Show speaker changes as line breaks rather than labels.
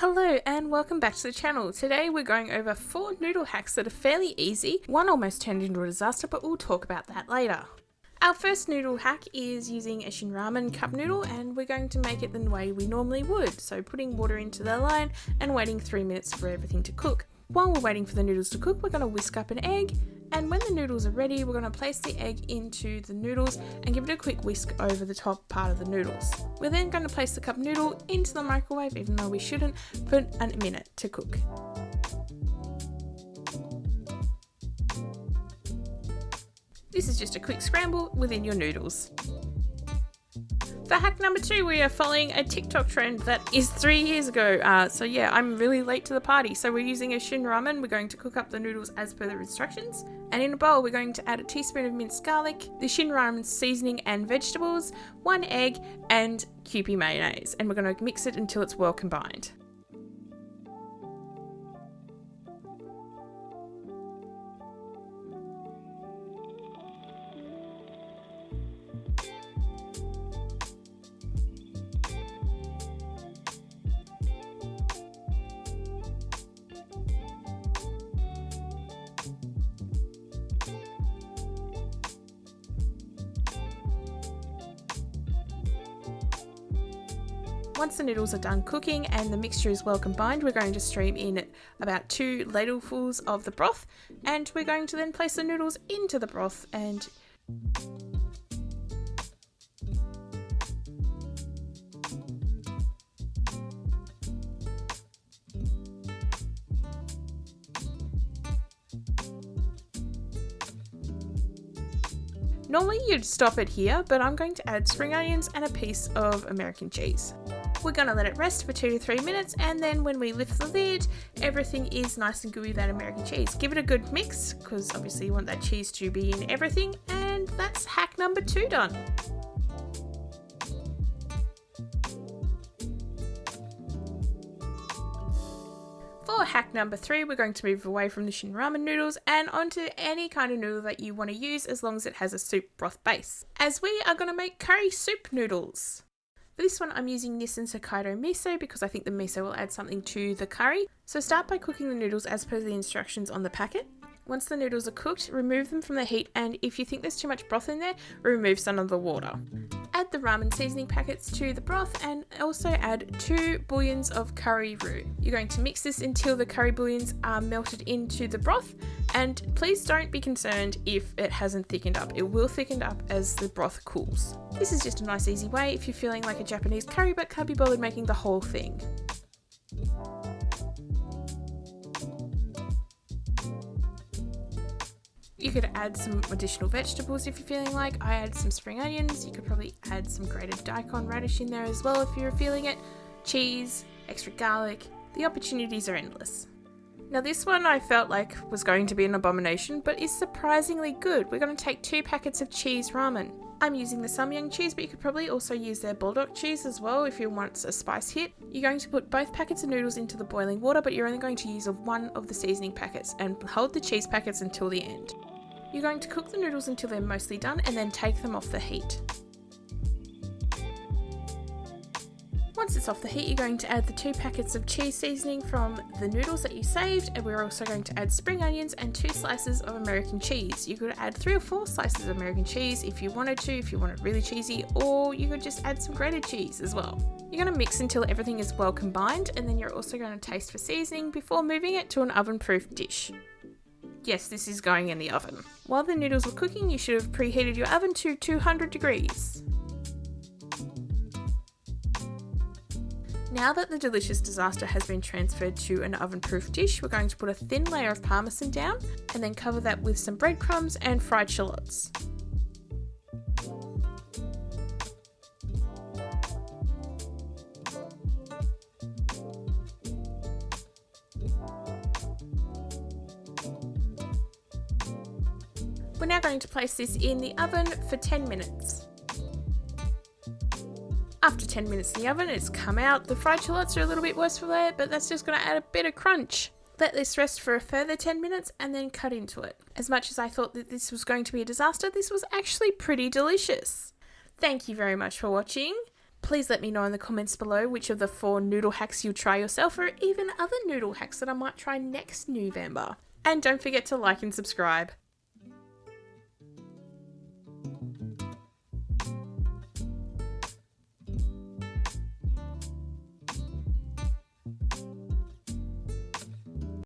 Hello and welcome back to the channel. Today we're going over 4 noodle hacks that are fairly easy. One almost turned into a disaster, but we'll talk about that later. Our first noodle hack is using a Shin Ramyun cup noodle, and we're going to make it the way we normally would. So putting water into the line and waiting 3 minutes for everything to cook. While we're waiting for the noodles to cook, we're going to whisk up an egg, and when the noodles are ready, we're going to place the egg into the noodles and give it a quick whisk over the top part of the noodles. We're then going to place the cup noodle into the microwave, even though we shouldn't, for a minute to cook. This is just a quick scramble within your noodles. For hack number 2, we are following a TikTok trend that is 3 years ago. So yeah, I'm really late to the party. So we're using a Shin Ramyun. We're going to cook up the noodles as per the instructions. And in a bowl, we're going to add a teaspoon of minced garlic, the Shin Ramyun seasoning and vegetables, 1 egg, and kewpie mayonnaise. And we're going to mix it until it's well combined. Once the noodles are done cooking and the mixture is well combined, we're going to stream in about 2 ladlefuls of the broth, and we're going to then place the noodles into the broth and normally you'd stop it here, but I'm going to add spring onions and a piece of American cheese. We're going to let it rest for 2 to 3 minutes, and then when we lift the lid, everything is nice and gooey with that American cheese. Give it a good mix, because obviously you want that cheese to be in everything, and that's hack number 2 done. For hack number 3, we're going to move away from the Shin Ramyun noodles and onto any kind of noodle that you want to use, as long as it has a soup broth base, as we are going to make curry soup noodles. For this one, I'm using Nissin Hokkaido miso because I think the miso will add something to the curry. So start by cooking the noodles as per the instructions on the packet. Once the noodles are cooked, remove them from the heat, and if you think there's too much broth in there, remove some of the water. Add the ramen seasoning packets to the broth and also add 2 bouillons of curry roux. You're going to mix this until the curry bouillons are melted into the broth, and please don't be concerned if it hasn't thickened up. It will thicken up as the broth cools. This is just a nice easy way if you're feeling like a Japanese curry but can't be bothered making the whole thing. You could add some additional vegetables if you're feeling like. I add some spring onions. You could probably add some grated daikon radish in there as well if you're feeling it. Cheese, extra garlic. The opportunities are endless. Now this one I felt like was going to be an abomination, but is surprisingly good. We're going to take 2 packets of cheese ramen. I'm using the Samyang cheese, but you could probably also use their bulldog cheese as well if you want a spice hit. You're going to put both packets of noodles into the boiling water, but you're only going to use one of the seasoning packets and hold the cheese packets until the end. You're going to cook the noodles until they're mostly done and then take them off the heat. Once it's off the heat, you're going to add the 2 packets of cheese seasoning from the noodles that you saved, and we're also going to add spring onions and 2 slices of American cheese. You could add 3 or 4 slices of American cheese if you wanted to, if you want it really cheesy, or you could just add some grated cheese as well. You're going to mix until everything is well combined, and then you're also going to taste for seasoning before moving it to an oven-proof dish. Yes, this is going in the oven. While the noodles were cooking, you should have preheated your oven to 200 degrees. Now that the delicious disaster has been transferred to an oven-proof dish, we're going to put a thin layer of parmesan down and then cover that with some breadcrumbs and fried shallots. We're now going to place this in the oven for 10 minutes. After 10 minutes in the oven, it's come out. The fried shallots are a little bit worse for there, but that's just going to add a bit of crunch. Let this rest for a further 10 minutes and then cut into it. As much as I thought that this was going to be a disaster, this was actually pretty delicious. Thank you very much for watching. Please let me know in the comments below which of the 4 noodle hacks you'll try yourself, or even other noodle hacks that I might try next Noovember. And don't forget to like and subscribe.